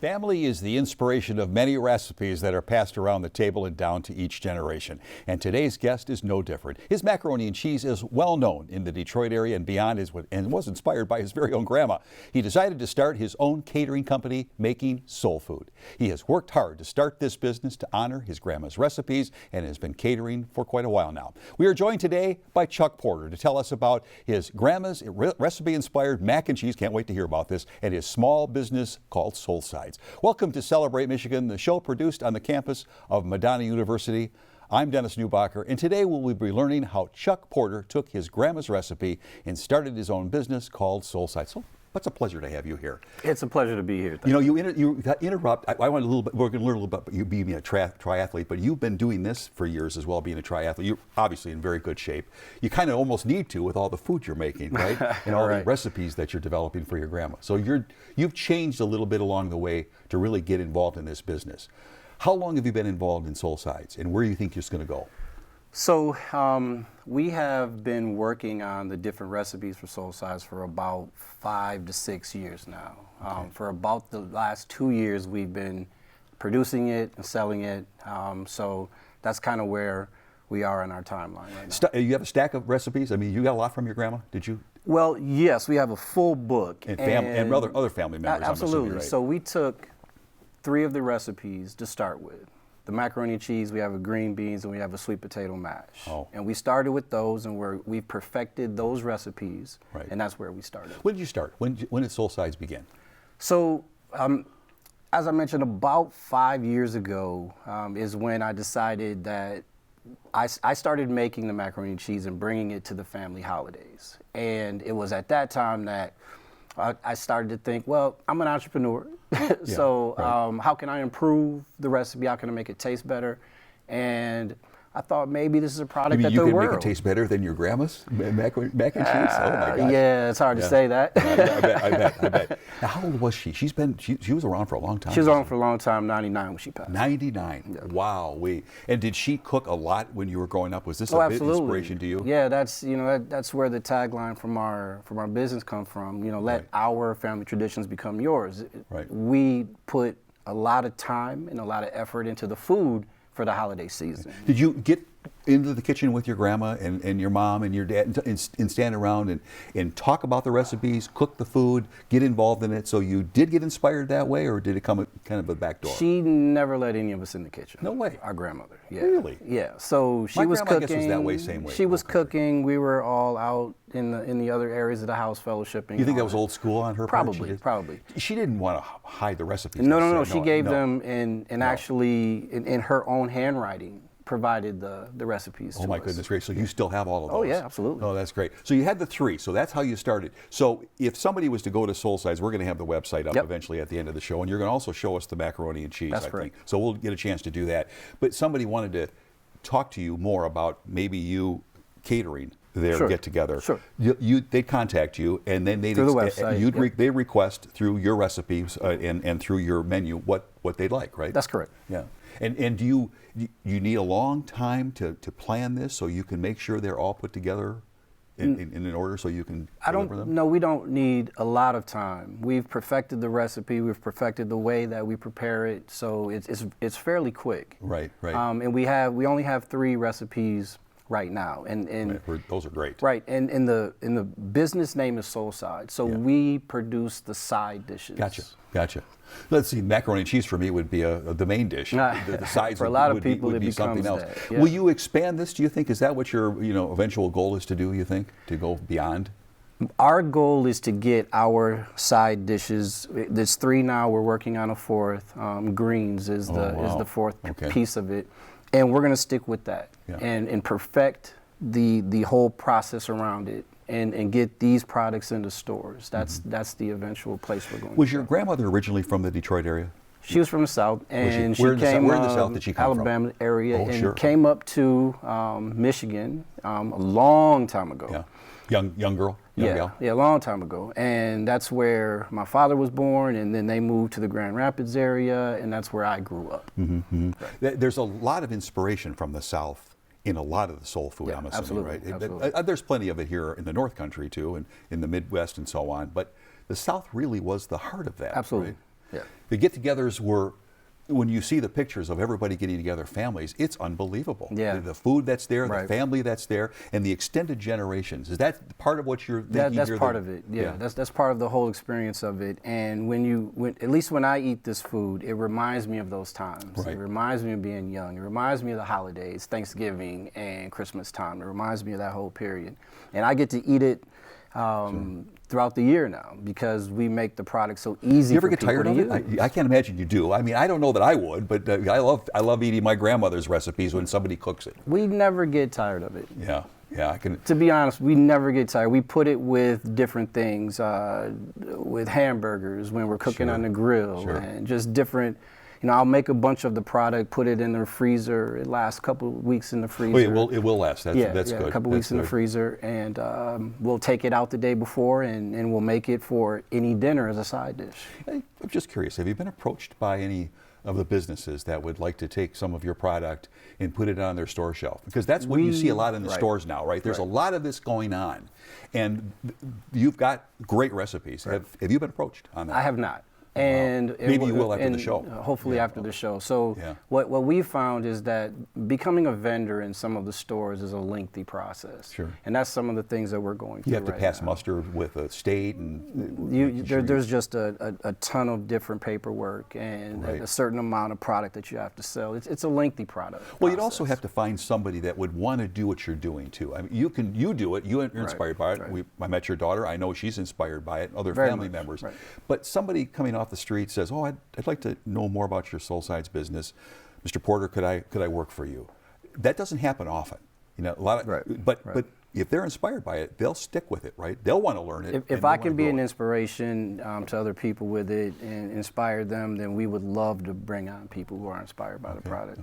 Family is the inspiration of many recipes that are passed around the table and down to each generation. And today's guest is no different. His macaroni and cheese is well known in the Detroit area and beyond, and was inspired by his very own grandma. He decided to start his own catering company making soul food. He has worked hard to start this business to honor his grandma's recipes and has been catering for quite a while now. We are joined today by Chuck Porter to tell us about his grandma's recipe-inspired mac and cheese, can't wait to hear about this, and his small business called SoulSides. Welcome to Celebrate Michigan, the show produced on the campus of Madonna University. I'm Dennis Newbacher, and today we will be learning how Chuck Porter took his grandma's recipe and started his own business called SoulSides. So, it's a pleasure to have you here. It's a pleasure to be here. You know, you interrupt. I want a little bit. We're going to learn a little bit about you being a triathlete, but you've been doing this for years as well, being a triathlete. You're obviously in very good shape. You kind of almost need to with all the food you're making, right? And all the recipes that you're developing for your grandma. So you've changed a little bit along the way to really get involved in this business. How long have you been involved in SoulSides, and where do you think it's going to go? So we have been working on the different recipes for SoulSides for about 5 to 6 years now. Okay. For about the last 2 years, we've been producing it and selling it. So that's kind of where we are in our timeline right now. You have a stack of recipes? I mean, you got a lot from your grandma, did you? Well, yes, we have a full book. And other family members, absolutely. I'm assuming, right? So we took 3 of the recipes to start with. The macaroni and cheese, we have a green beans, and we have a sweet potato mash. Oh. And we started with those, and we've perfected those recipes, right. And that's where we started. When did you start? When did SoulSides begin? So, as I mentioned, about 5 years ago is when I decided that I started making the macaroni and cheese and bringing it to the family holidays. And it was at that time that I started to think, well, I'm an entrepreneur, so how can I improve the recipe? How can I make it taste better? And I thought maybe this is a product that the world. You can make it taste better than your grandma's mac and cheese? Oh my gosh. Yeah, it's hard to say that. I bet. Now, how old was she? She was around for a long time. She was around for a long time, 99 when she passed. 99, yeah. Wow. And did she cook a lot when you were growing up? Was this a bit inspiration to you? Yeah, that's where the tagline from our business comes from. You know, let our family traditions become yours. Right. We put a lot of time and a lot of effort into the food for the holiday season. Did you get into the kitchen with your grandma and your mom and your dad and stand around and talk about the recipes, cook the food, get involved in it, so you did get inspired that way, or did it come kind of a back door? She never let any of us in the kitchen. No way. Our grandmother. Yeah. Really? Yeah. So she was cooking. My grandma, I guess, was that way, same way. She was cooking. We were all out in the other areas of the house fellowshipping. You think that was old school on her part? Probably. She didn't want to hide the recipes. No. She gave them and actually in her own handwriting provided the recipes to us. Oh my goodness, great. So you still have all of those? Oh yeah, absolutely. Oh, that's great. So you had the 3, so that's how you started. So if somebody was to go to SoulSides, we're going to have the website up eventually at the end of the show, and you're going to also show us the macaroni and cheese, that's I correct. think. So we'll get a chance to do that. But somebody wanted to talk to you more about maybe you catering their get-together. Sure. They'd contact you, and then they'd through the website. They request through your recipes and through your menu what they'd like, right? That's correct. Yeah. And do you need a long time to plan this so you can make sure they're all put together in order so you can deliver them? No, we don't need a lot of time. We've perfected the recipe. We've perfected the way that we prepare it, so it's fairly quick. Right. And we only have 3 recipes right now, and those are great. Right, and the business name is SoulSides, so we produce the side dishes. Gotcha. Let's see, macaroni and cheese for me would be the main dish. The sides for a lot of people would be something else. Yeah. Will you expand this? Do you think? Is that what your eventual goal is to do? You think to go beyond? Our goal is to get our side dishes. There's 3 now. We're working on a 4th. Greens is the 4th piece of it. And we're going to stick with that and perfect the whole process around it and get these products into stores. That's the eventual place we're going. Was your grandmother originally from the Detroit area? She was from the South, and where in the South did she come from? Alabama area, and came up to Michigan a long time ago. Yeah. Young girl? Yeah, a long time ago. And that's where my father was born, and then they moved to the Grand Rapids area, and that's where I grew up. Mm-hmm. Right. There's a lot of inspiration from the South in a lot of the soul food, I'm assuming, right? Absolutely. There's plenty of it here in the North Country, too, and in the Midwest and so on, but the South really was the heart of that. Absolutely. Right? Yeah. The get-togethers were, when you see the pictures of everybody getting together, families, it's unbelievable. Yeah. The food that's there, Right. the family that's there, and the extended generations. Is that part of what you're thinking That's here? part of it. Yeah, that's part of the whole experience of it. And at least when I eat this food, it reminds me of those times. Right. It reminds me of being young. It reminds me of the holidays, Thanksgiving and Christmas time. It reminds me of that whole period. And I get to eat it throughout the year now because we make the product so easy. You ever for get people tired to of it? use. I can't imagine you do. I mean, I don't know that I would, but I love eating my grandmother's recipes when somebody cooks it. We never get tired of it. Yeah, I can. To be honest, we never get tired. We put it with different things, with hamburgers when we're cooking on the grill, and just different. I'll make a bunch of the product, put it in the freezer. It lasts a couple of weeks in the freezer. Oh, it will last. That's good. A couple weeks in the freezer, and we'll take it out the day before, and we'll make it for any dinner as a side dish. I'm just curious, have you been approached by any of the businesses that would like to take some of your product and put it on their store shelf? Because that's what you see a lot in the stores now, right? There's a lot of this going on, and you've got great recipes. Have you been approached on that? I have not. And maybe you will after the show. Hopefully after the show. So what we found is that becoming a vendor in some of the stores is a lengthy process. Sure. And that's some of the things that we're going through. You have to right pass now. muster with a state, and there's just a ton of different paperwork and a certain amount of product that you have to sell. It's a lengthy product. Well, you'd also have to find somebody that would want to do what you're doing too. I mean, you do it. You're inspired by it. Right. I met your daughter. I know she's inspired by it. Other Very family much, members. right. But somebody coming off the street says, "Oh, I'd like to know more about your SoulSides business, Mr. Porter. Could I work for you?" That doesn't happen often. A lot of. But if they're inspired by it, they'll stick with it, right? They'll want to learn it. If I can be an inspiration to other people with it and inspire them, then we would love to bring on people who are inspired by the product.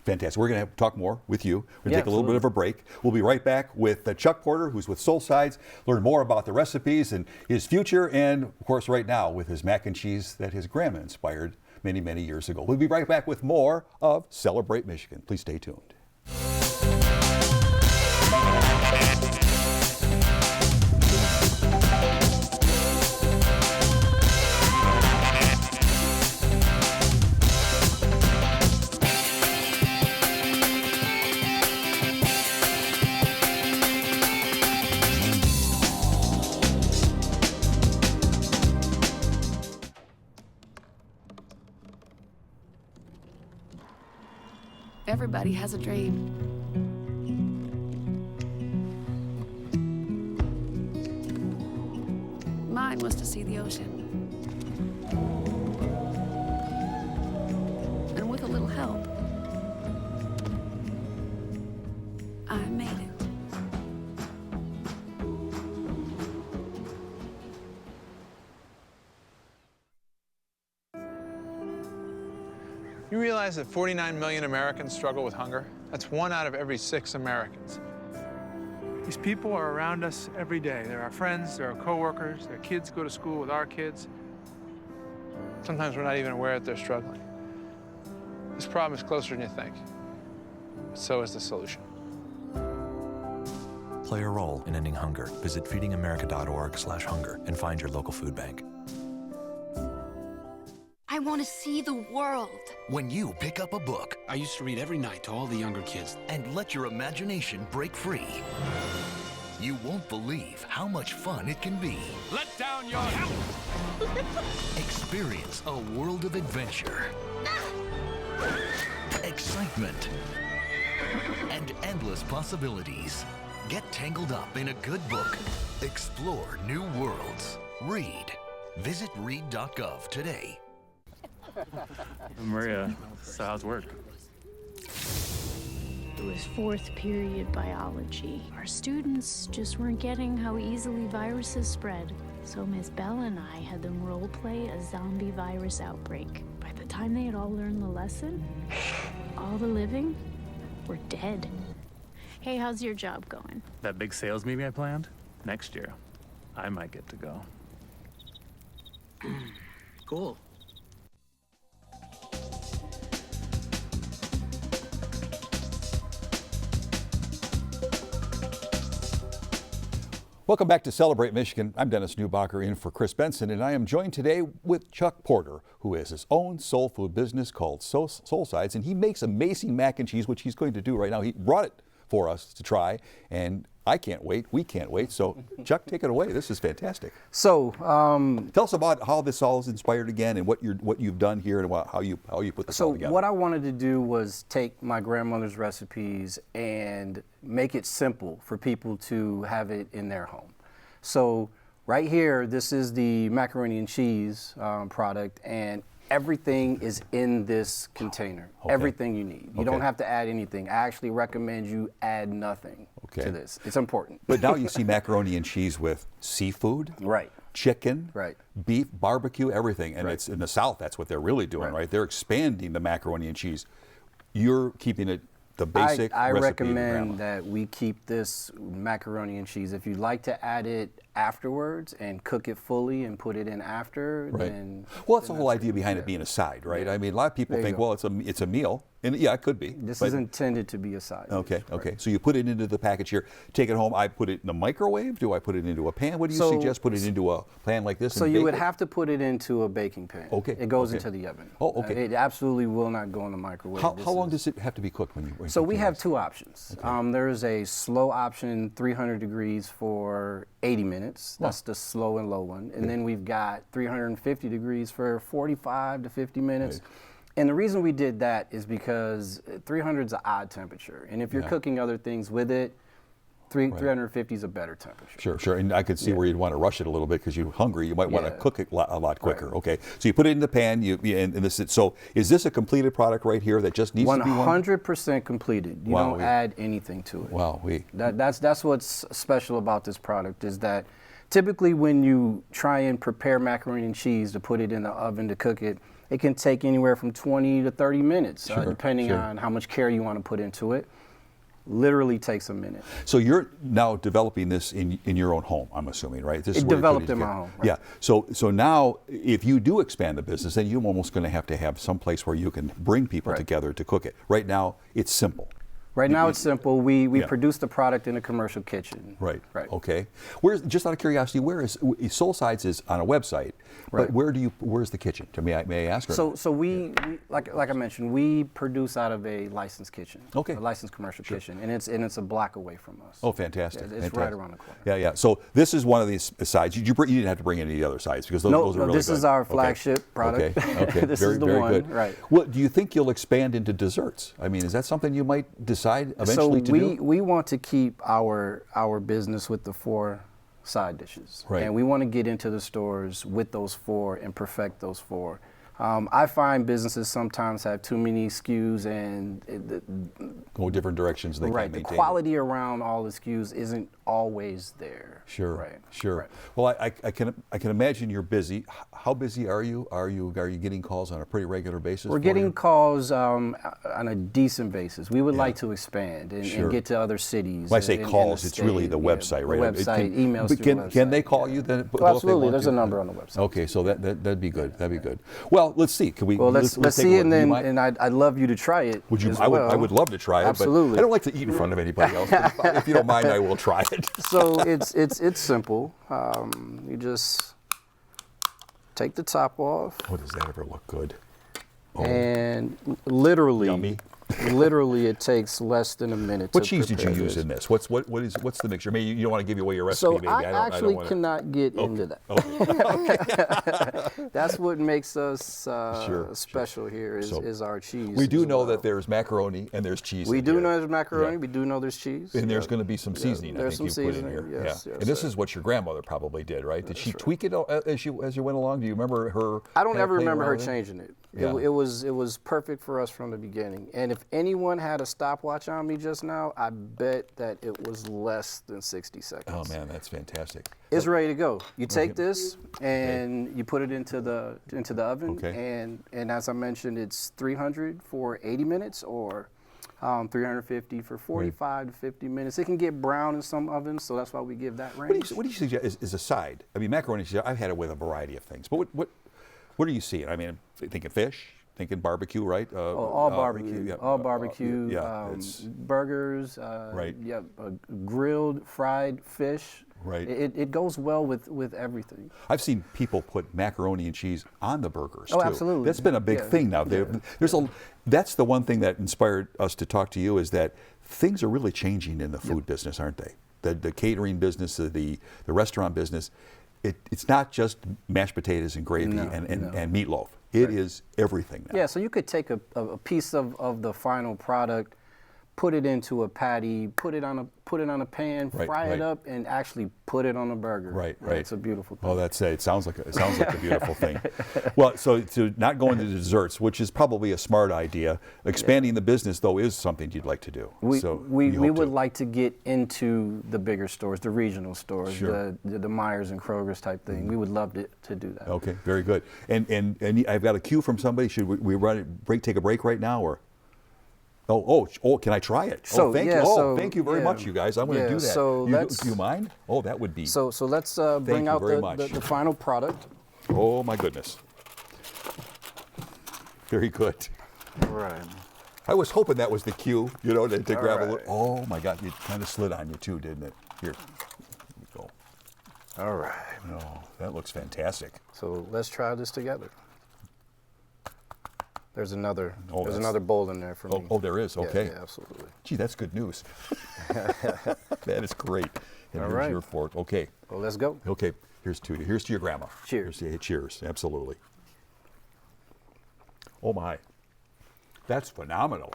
Fantastic. We're going to talk more with you. We're going to take a little bit absolutely. of a break. We'll be right back with Chuck Porter, who's with SoulSides, learn more about the recipes and his future, and of course right now with his mac and cheese that his grandma inspired many, many years ago. We'll be right back with more of Celebrate Michigan. Please stay tuned. Everybody has a dream. Mine was to see the ocean. And with a little help, I made it. You realize that 49 million Americans struggle with hunger? That's 1 out of every 6 Americans. These people are around us every day. They're our friends, they're our coworkers, their kids go to school with our kids. Sometimes we're not even aware that they're struggling. This problem is closer than you think. But so is the solution. Play a role in ending hunger. Visit feedingamerica.org/hunger and find your local food bank. I want to see the world. When you pick up a book, I used to read every night to all the younger kids, and let your imagination break free, you won't believe how much fun it can be. let down your house. Experience a world of adventure, excitement, and endless possibilities. Get tangled up in a good book. Explore new worlds. Read. Visit read.gov today. Maria, so how's work? It was 4th period biology. Our students just weren't getting how easily viruses spread. So Miss Bell and I had them role play a zombie virus outbreak. By the time they had all learned the lesson, all the living were dead. Hey, how's your job going? That big sales meeting I planned? Next year, I might get to go. Cool. Welcome back to Celebrate Michigan. I'm Dennis Newbacher in for Chris Benson, and I am joined today with Chuck Porter, who has his own soul food business called SoulSides, and he makes amazing mac and cheese, which he's going to do right now. He brought it for us to try, and I can't wait. We can't wait. So, Chuck, take it away. This is fantastic. So, tell us about how this all is inspired again, and what you've done here, and how you put this all together. So, what I wanted to do was take my grandmother's recipes and make it simple for people to have it in their home. So, right here, this is the macaroni and cheese product, and everything is in this container. Okay. Everything you need. You Okay. don't have to add anything. I actually recommend you add nothing to this. It's important. But now you see macaroni and cheese with seafood, Right. chicken, Right. beef, barbecue, everything. And Right. it's in the South, that's what they're really doing, Right. right? They're expanding the macaroni and cheese. You're keeping it the basic I recipe. recommend that we keep this macaroni and cheese. If you'd like to add it afterwards and cook it fully and put it in after, Right. then... Well, that's the whole idea behind it being a side, right? I mean, a lot of people There you think, go. well, it's a meal. And yeah, it could be. This but- is intended to be a side dish. Okay, okay. So you put it into the package here, take it home. I put it in the microwave? Do I put it into a pan? What do you So- suggest? Put it into a pan like this So and you bake would it? have to put it into a baking pan. Okay, It goes okay. into the oven. Oh, okay. It absolutely will not go in the microwave. How This long is- does it have to be cooked when you So we cooking have this? two options. There is a slow option, 300 degrees for 80 minutes. That's the slow and low one. And then we've got 350 degrees for 45 to 50 minutes. Right. And the reason we did that is because 300 is an odd temperature. And if you're Yeah. cooking other things with it, 350 is a better temperature. Sure, sure. And I could see where you'd want to rush it a little bit because you're hungry. You might want to Yeah. cook it a lot quicker. Okay. So you put it in the pan. And this is, so is this a completed product right here that just needs to be 100% completed. You Wow, don't we- add anything to it. Wow, That's what's special about this product is that typically when you try and prepare macaroni and cheese to put it in the oven to cook it, it can take anywhere from 20 to 30 minutes, Sure, depending sure. on how much care you want to put into it. Literally takes a minute. So you're now developing this in your own home, I'm assuming, right? This is where you put developed it in my together. home, right. Yeah. So now, if you do expand the business, then you're almost going to have some place where you can bring people Right. together to cook it. Right now, it's simple. Right now it's simple. We Yeah. produce the product in a commercial kitchen. Right. Right. Okay. Just out of curiosity, where is SoulSides is on a website, Right. but where's the kitchen? May I ask? Or? So we like I mentioned, we produce out of a licensed kitchen. Okay. A licensed commercial kitchen, and it's a block away from us. Oh, fantastic! Yeah, it's fantastic. right around the corner. Yeah, yeah. So this is one of these sides. You didn't have to bring any of the other sides because those are really this good. is our Okay. flagship product. Okay. Okay. This very, is the very one. good. Right. Well, do you think you'll expand into desserts? I mean, is that something you might decide eventually to do? We want to keep our business with the 4 side dishes, Right. and we want to get into the stores with those 4 and perfect those 4. I find businesses sometimes have too many SKUs and Go different directions they right, can't the maintain. quality around all the SKUs isn't always there. Sure, Right. sure. Right. Well, I can imagine you're busy. How busy are you? Are you getting calls on a pretty regular basis? We're for getting you? calls on a decent basis. We would Yeah. like to expand and, Sure. and get to other cities. When I say in the calls, it's really state. the Yeah, website, right? The website, emails but through the can they website, call yeah. you then? Oh, absolutely. There's a number on the website. Okay, so that'd be good. That'd be good. Well, let's see. Can we? Well, let's take see a it, look. and You then mind? I'd love you to try it. Would you? as I well. would love to try it. Absolutely. But I don't like to eat in front of anybody else. But if you don't mind, I will try it. So it's simple. You just take the top off, Oh, does that ever look good? Oh, and literally, Yummy. literally, it takes less than a minute. what to cheese did you prepare use this. in this? What's the mixture? Maybe you don't want to give away your recipe. So maybe I don't actually wanna- cannot get into that. That's what makes us Sure, special here is our cheese. We do as know well. that there's macaroni and there's cheese. We in do here. know there's macaroni. Yeah. We do know there's cheese. And there's Yeah. going to be some seasoning. there's I think some you put in seasoning, here. yes, yeah. yes, And this sir. is what your grandmother probably did, right? Did she tweak it as you went along? Do you remember her? I don't kinda ever playing remember her around with it? changing it. Yeah. It was perfect for us from the beginning. And if anyone had a stopwatch on me just now, I bet that it was less than 60 seconds. Oh man, that's fantastic. It's ready to go. You take this and you put it into the oven, Okay. and as I mentioned, it's 300 for 80 minutes or 350 for 45 to 50 minutes. It can get brown in some ovens, so that's why we give that range. What do you suggest is a side? I mean, macaroni. I've had it with a variety of things, but what are you seeing? I mean, thinking fish, thinking barbecue, right? All barbecue. Yeah, All barbecue. Burgers. Right. Yeah. Grilled, fried fish. Right. It goes well with everything. I've seen people put macaroni and cheese on the burgers too. Oh, absolutely. That's been a big thing now. That's the one thing that inspired us to talk to you, is that things are really changing in the food business, aren't they? The catering business, the restaurant business. It's not just mashed potatoes and gravy and meatloaf. It is everything now. Yeah, so you could take a piece of the final product, put it into a patty, put it on a pan, fry it up, and actually put it on a burger. Right. It's a beautiful thing. Oh, that's it. It sounds like a beautiful thing. Well, so to not go into desserts, which is probably a smart idea. Expanding the business, though, is something you'd like to do. We would to. like to get into the bigger stores, the regional stores, Sure. the Myers and Kroger's type thing. We would love to do that. Okay, very good. And I've got a cue from somebody. Should we take a break right now, or? Oh! Can I try it? So, thank you. So, thank you very much, you guys. I'm going to do that. So do you mind? Oh, that would be. So let's bring out the final product. Oh my goodness. Very good. Right. I was hoping that was the cue, to grab a little. Oh my God, it kind of slid on you too, didn't it? Here we go. All right. Oh, that looks fantastic. So let's try this together. There's another bowl in there for me. Oh, there is. Okay. Yeah, absolutely. Gee, that's good news. That is great. And here's your fork. Okay. Well, let's go. Okay. Here's to you. Here's to your grandma. Cheers. Cheers. Absolutely. Oh my. That's phenomenal.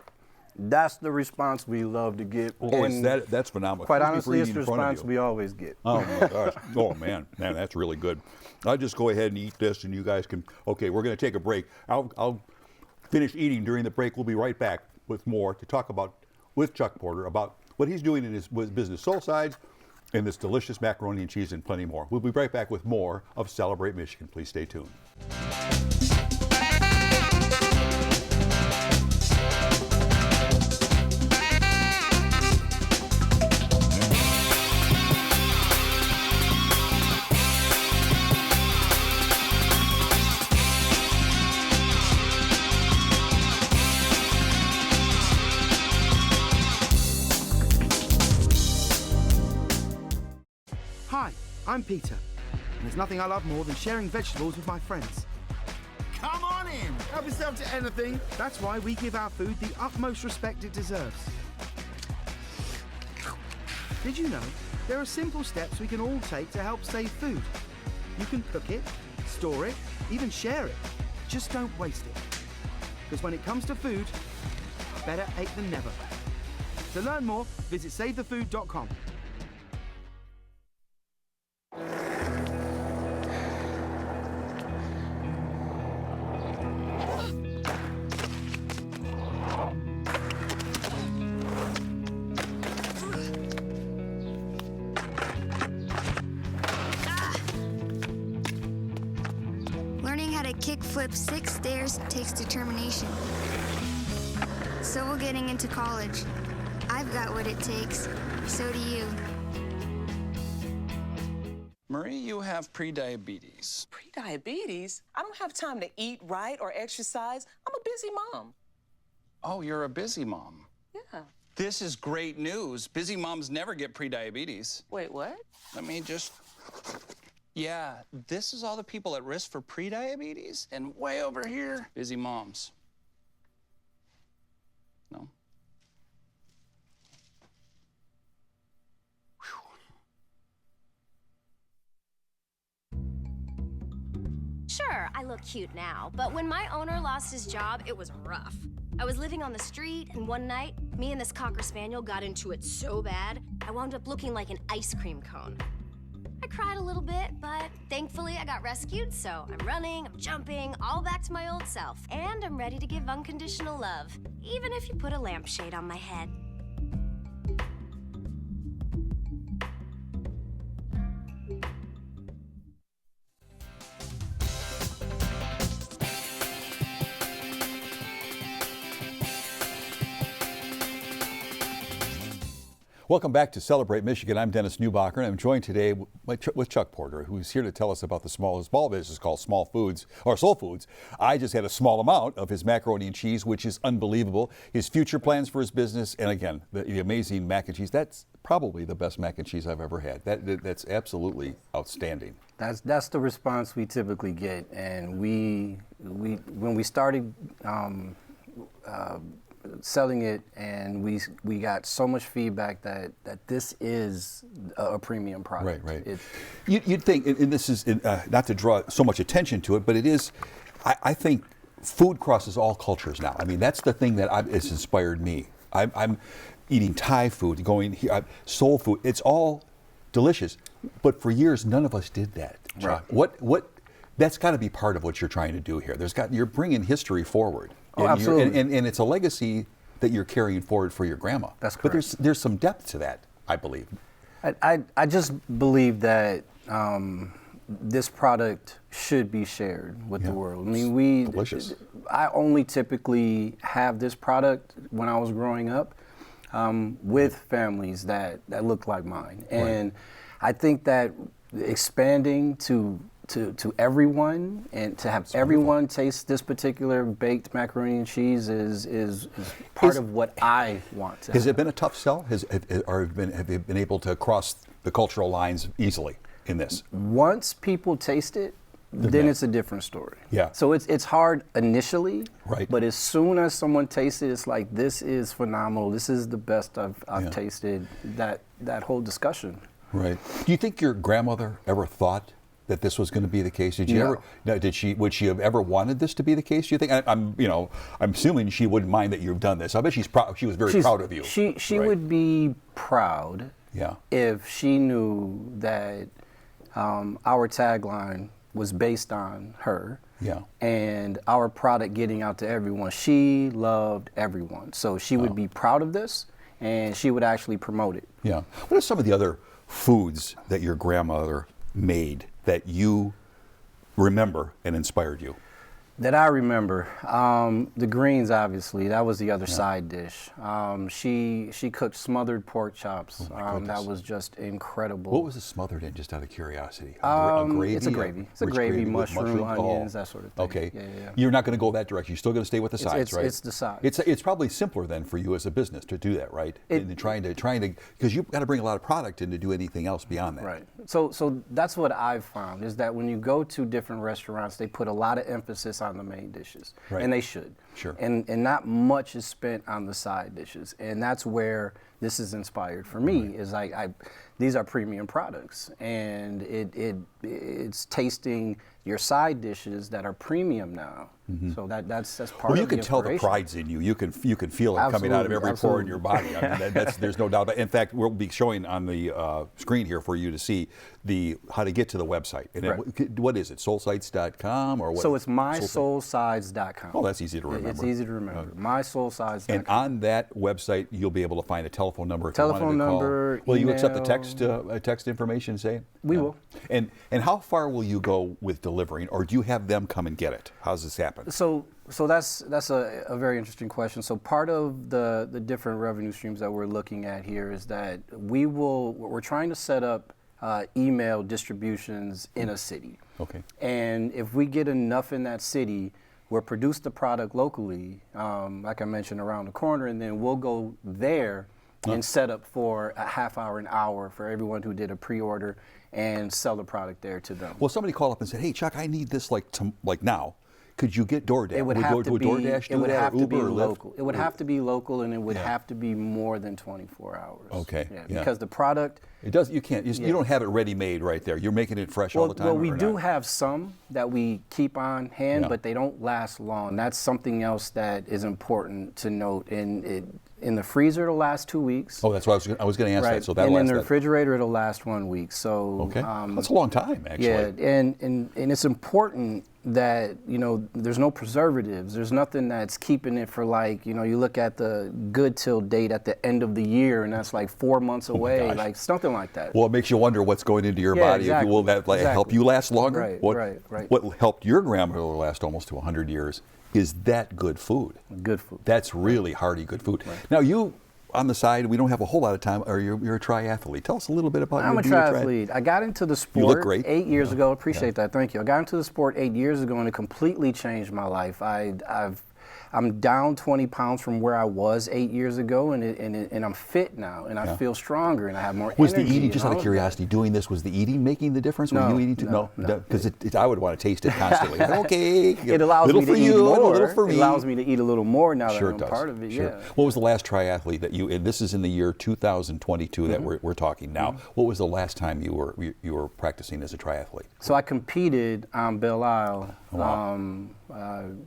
That's the response we love to get. Oh, that's phenomenal. Quite honestly, it's the response we always get. Oh my gosh. Oh man, that's really good. I'll just go ahead and eat this, and you guys can. Okay, we're going to take a break. I'll finish eating during the break. We'll be right back with more to talk about with Chuck Porter about what he's doing in his business, SoulSides, and this delicious macaroni and cheese and plenty more. We'll be right back with more of Celebrate Michigan. Please stay tuned. Hi, I'm Peter, and there's nothing I love more than sharing vegetables with my friends. Come on in! Help yourself to anything. That's why we give our food the utmost respect it deserves. Did you know there are simple steps we can all take to help save food? You can cook it, store it, even share it. Just don't waste it. Because when it comes to food, better ate than never. To learn more, visit savethefood.com. Learning how to kickflip 6 stairs takes determination. So will getting into college. I've got what it takes. So do you. Marie, you have prediabetes. Prediabetes? I don't have time to eat right or exercise. I'm a busy mom. Oh, you're a busy mom. Yeah. This is great news. Busy moms never get prediabetes. Wait, what? Let me just... Yeah, this is all the people at risk for prediabetes, and way over here, busy moms. No? Sure, I look cute now, but when my owner lost his job, it was rough. I was living on the street, and one night, me and this Cocker Spaniel got into it so bad, I wound up looking like an ice cream cone. I cried a little bit, but thankfully I got rescued, so I'm running, I'm jumping, all back to my old self, and I'm ready to give unconditional love, even if you put a lampshade on my head. Welcome back to Celebrate Michigan. I'm Dennis Newbacher, and I'm joined today with Chuck Porter, who's here to tell us about the small business called Small Foods, or Soul Foods. I just had a small amount of his macaroni and cheese, which is unbelievable. His future plans for his business, and again, the amazing mac and cheese. That's probably the best mac and cheese I've ever had. That's absolutely outstanding. That's the response we typically get, and when we started selling it, and we got so much feedback that this is a premium product. Right. You'd think, and this is not to draw so much attention to it, but it is. I think food crosses all cultures now. I mean, that's the thing that has inspired me. I'm eating Thai food, going here, soul food. It's all delicious, but for years none of us did that. Right. What? That's got to be part of what you're trying to do here. You're bringing history forward. Oh, absolutely. And it's a legacy that you're carrying forward for your grandma. That's correct. But there's some depth to that, I believe. I just believe that this product should be shared with the world. I mean, delicious. I only typically have this product when I was growing up with families that look like mine, and I think that expanding to everyone and to have everyone taste this particular baked macaroni and cheese is part of what I want to Has have. it been a tough sell? Have you been able to cross the cultural lines easily in this? Once people taste it, then it's a different story. Yeah. So it's hard initially, right? But as soon as someone tastes it, it's like, this is phenomenal. This is the best I've tasted. That whole discussion. Right. Do you think your grandmother ever thought that this was going to be the case? Did you ever? No, would she have ever wanted this to be the case? Do you think? I'm assuming she wouldn't mind that you've done this. I bet she's proud. She was very proud of you. She would be proud. Yeah. If she knew that our tagline was based on her. Yeah. And our product getting out to everyone. She loved everyone, so she would be proud of this, and she would actually promote it. Yeah. What are some of the other foods that your grandmother made that you remember and inspired you? That I remember, the greens, obviously, that was the other side dish. She cooked smothered pork chops. That was just incredible. What was it smothered in, just out of curiosity? Gravy? It's a gravy. It's a gravy, mushroom, onions, that sort of thing. Okay. Yeah. You're not going to go that direction. You're still going to stay with the sides, right? It's the sides. It's probably simpler then for you as a business to do that, right? Trying to because you've got to bring a lot of product in to do anything else beyond that. Right. So that's what I've found, is that when you go to different restaurants, they put a lot of emphasis on the main dishes, and they should. Sure. And not much is spent on the side dishes, and that's where this is inspired for me. Is these are premium products, and it's tasting your side dishes that are premium now. Mm-hmm. So that's part of the Well, you can tell the pride's in you. You can feel it coming out of every pore in your body. I mean, there's no doubt about it. In fact, we'll be showing on the screen here for you to see how to get to the website. And what is it? SoulSides.com or what? So it's mysoulsides.com. Oh, that's easy to remember. It's easy to remember. MySoulSides.com. And on that website, you'll be able to find a telephone number. Telephone number. Will email. you accept the text information? Say we will. And how far will you go with delivering, or do you have them come and get it? How does this happen? So that's a very interesting question. So part of the different revenue streams that we're looking at here is that we're trying to set up email distributions in a city. Okay. And if we get enough in that city, we'll produce the product locally, like I mentioned, around the corner, and then we'll go there and set up for a half hour, an hour for everyone who did a pre-order and sell the product there to them. Well, somebody called up and said, "Hey, Chuck, I need this like now. Could you get DoorDash?" It would have to be DoorDash do that, or Uber or Lyft? Local. It would have to be local, and it would have to be more than 24 hours. Okay. Yeah, because the product. It does. You can't. You don't have it ready made right there. You're making it fresh all the time. Well, we do have some that we keep on hand, but they don't last long. That's something else that is important to note. In the freezer, it'll last 2 weeks. Oh, that's what I was going to ask that. So that and in the refrigerator, it'll last 1 week. So okay, that's a long time, actually. Yeah, and it's important that there's no preservatives. There's nothing that's keeping it for you look at the good till date at the end of the year, and that's like 4 months away, like something like that. Well, it makes you wonder what's going into your body. Exactly. Will that help you last longer? Right. What helped your grandmother last almost to 100 years is that good food. Good food. That's really hearty, good food. Right. Now, you on the side, we don't have a whole lot of time, or you're a triathlete. Tell us a little bit about I'm a triathlete. I got into the sport you look great. 8 years ago. Appreciate that. Thank you. I got into the sport 8 years ago, and it completely changed my life. I'm down 20 pounds from where I was 8 years ago, and I'm fit now, and I feel stronger, and I have more energy. Was the eating, just out of curiosity, doing this, was the eating making the difference? No, Were you eating too? no. Because I would want to taste it constantly. Okay, it allows me to eat more. Little for me. It allows me to eat a little more now Sure that I'm part of it. Sure. Yeah. What was the last triathlete that you? And this is in the year 2022 that we're talking now. What was the last time you were practicing as a triathlete? So I competed on Belle Isle. Wow.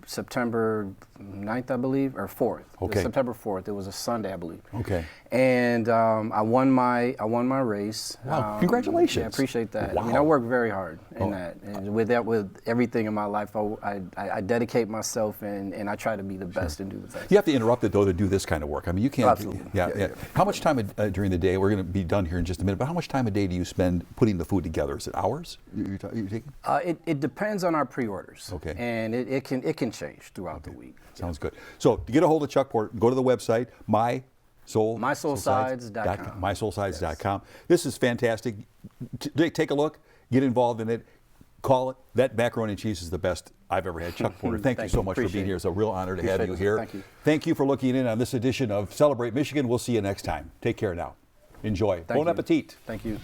September 9th, I believe, or 4th. Okay. September 4th. It was a Sunday, I believe. Okay. And I won my race. Wow! Congratulations. Yeah, I appreciate that. Wow. I mean, I worked very hard in that, and with everything in my life, I dedicate myself and I try to be the best and do the best. You have to interrupt it though to do this kind of work. I mean, you can't. Absolutely. Yeah. How much time during the day? We're going to be done here in just a minute. But how much time a day do you spend putting the food together? Is it hours? You're taking? It depends on our pre-orders. Okay. And it can change throughout the week. Sounds good. So to get a hold of Chuck Porter, go to the website, MySoulSides.com. MySoulSides.com. This is fantastic. Take a look. Get involved in it. Call it. That macaroni and cheese is the best I've ever had. Chuck Porter, thank you so much for being here. It's a real honor to have you here. Thank you. Thank you for looking in on this edition of Celebrate Michigan. We'll see you next time. Take care now. Enjoy. Bon appetit. Thank you.